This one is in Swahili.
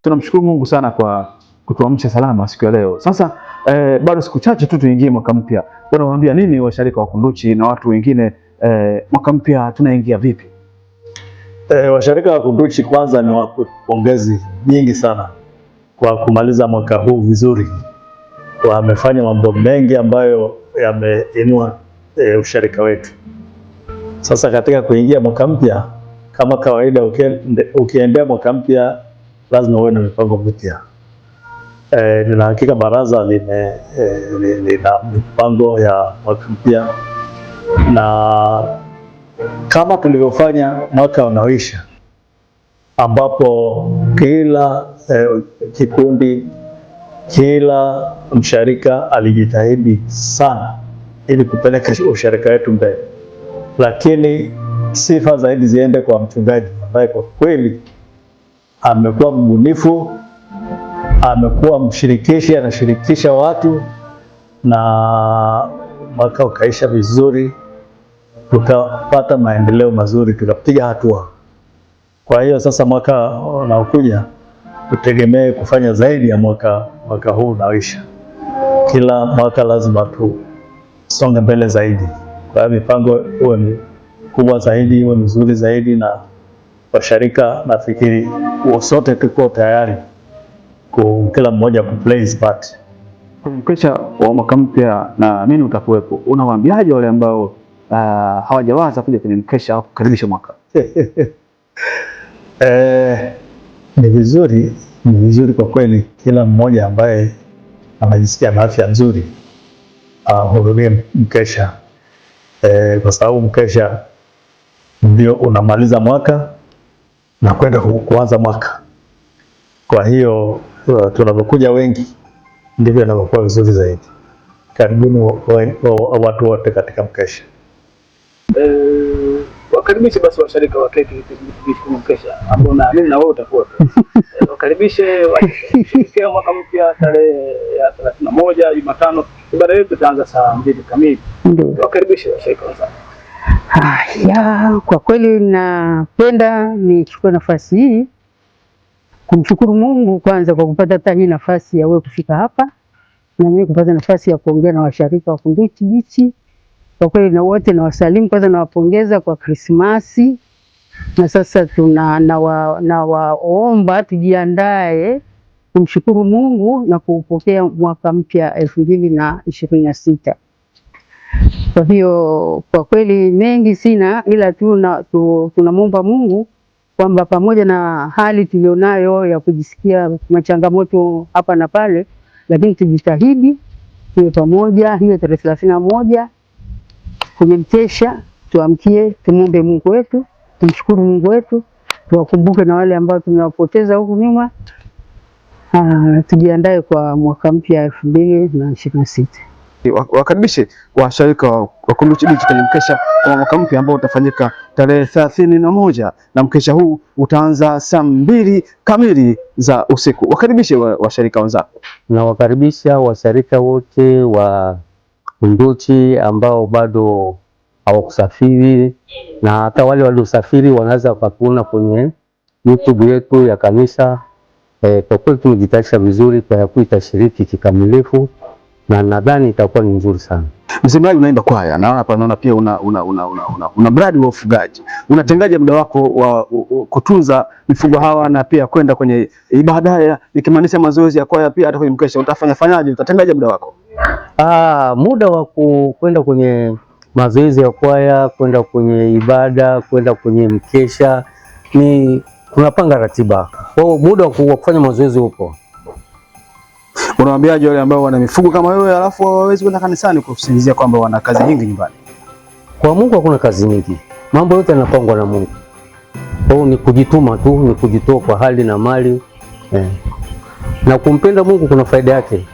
Tunamshukuru Mungu sana kwa kutuamsha salama siku ya leo. Sasa bado siku chache tu tuingie mwaka mpya. Unawaambia nini washarika wa Kunduchi na watu wengine mwaka mpya tunaingia vipi? Washarika wa Kunduchi kwanza ni pongezi nyingi sana kwa kumaliza mwaka huu vizuri. Wamefanya mambo mengi ambayo yameinua usharika wetu. Sasa katika kuingia mwaka mpya, kama kawaida ukiendea mwaka mpya lazima uwe na mipango mipya. Nina hakika baraza lina mipango ya mwaka mpya, na kama tulivyofanya mwaka unaoisha ambapo kila kikundi, kila msharika alijitahidi sana ili kupeleka usharika wetu mbele, lakini sifa zaidi ziende kwa mchungaji ambaye kwa kweli amekuwa mbunifu, amekuwa mshirikishi, anashirikisha watu, na mwaka ukaisha vizuri, tukapata maendeleo mazuri, tukapiga hatua. Kwa hiyo sasa mwaka unaokuja tutegemee kufanya zaidi ya mwaka huu unaoisha. Kila mwaka lazima tusonge mbele zaidi. Kwa hiyo mipango uwe kubwa zaidi, uwe mzuri zaidi, na washarika nafikiri sote tuko tayari kila mmoja kuplay his part. Mkesha wa mwaka mpya na mimi utakuwepo. Unawaambiaje wale ambao hawajawaza kuja kwenye mkesha au kukaribisha mwaka? Ni vizuri kwa kweli kila mmoja ambaye anajisikia na afya nzuri ahudhurie mkesha, kwa sababu mkesha ndio unamaliza mwaka na kwenda kuanza mwaka. Kwa hiyo tunapokuja wengi ndivyo inavyokuwa vizuri zaidi. Karibuni watu wote katika mkesha. Wakaribishe basi washarika wa KKKT mkesha ambao na mimi na wewe utakuwa. Wakaribishe kwa mwaka mpya tarehe ya 31 Jumatano. Ibada yetu itaanza saa 2 kamili. Wakaribishe washarika wenzangu. Ya, kwa kweli napenda nichukue nafasi hii kumshukuru Mungu kwanza kwa kupata hata hii nafasi ya wewe kufika hapa na mimi kupata nafasi ya kuongea na washarika wa Kunduchi Beach. Kwa kweli na wote na wasalimu kwanza, nawapongeza kwa Krismasi, na sasa nawaomba tujiandae kumshukuru Mungu na kuupokea mwaka mpya 2026. Kwa hiyo kwa kweli mengi sina, ila tunamwomba Mungu kwamba pamoja na hali tulionayo ya kujisikia machangamoto hapa na pale, lakini tujitahidi tuwe pamoja hiyo tarehe 31 kwenye mkesha, tuamkie, tumwombe Mungu wetu, tumshukuru Mungu wetu, tuwakumbuke na wale ambao tumewapoteza huku nyuma. Tujiandae kwa mwaka mpya 2026. Wakaribishe washarika wa Kunduchi Beach kwenye mkesha wa mwaka mpya ambao utafanyika tarehe 31 na mkesha huu utaanza saa 2 kamili za usiku. Wakaribishe washarika wenzako. Na wakaribisha washarika wote wa Kunduchi ambao bado hawakusafiri, na hata wale waliosafiri wanaweza kuona kwenye YouTube yetu ya kanisa. Kwa kweli tumejitayarisha vizuri kwa kuitashiriki kikamilifu, na nadhani itakuwa ni nzuri sana. Msemaji, unaimba kwaya, naona pia una mradi wa ufugaji. Unatengaje muda wako wa kutunza mifugo hawa na pia kwenda kwenye ibada, nikimaanisha mazoezi ya kwaya, pia hata kwenye mkesha utafanyaje? Utatengaje muda wako? Muda wa kwenda kwenye mazoezi ya kwaya, kwenda kwenye ibada, kwenda kwenye mkesha, ni tunapanga ratiba. Kwa hiyo muda wa kufanya mazoezi upo. Unawaambiaje wale ambao wana mifugo kama wewe alafu hawawezi kwenda kanisani kwa kusingizia kwamba wana kazi nyingi nyumbani? Kwa Mungu hakuna kazi nyingi, mambo yote yanapangwa na Mungu. Kwa hiyo ni kujituma tu, ni kujitoa kwa hali na mali, na kumpenda Mungu kuna faida yake.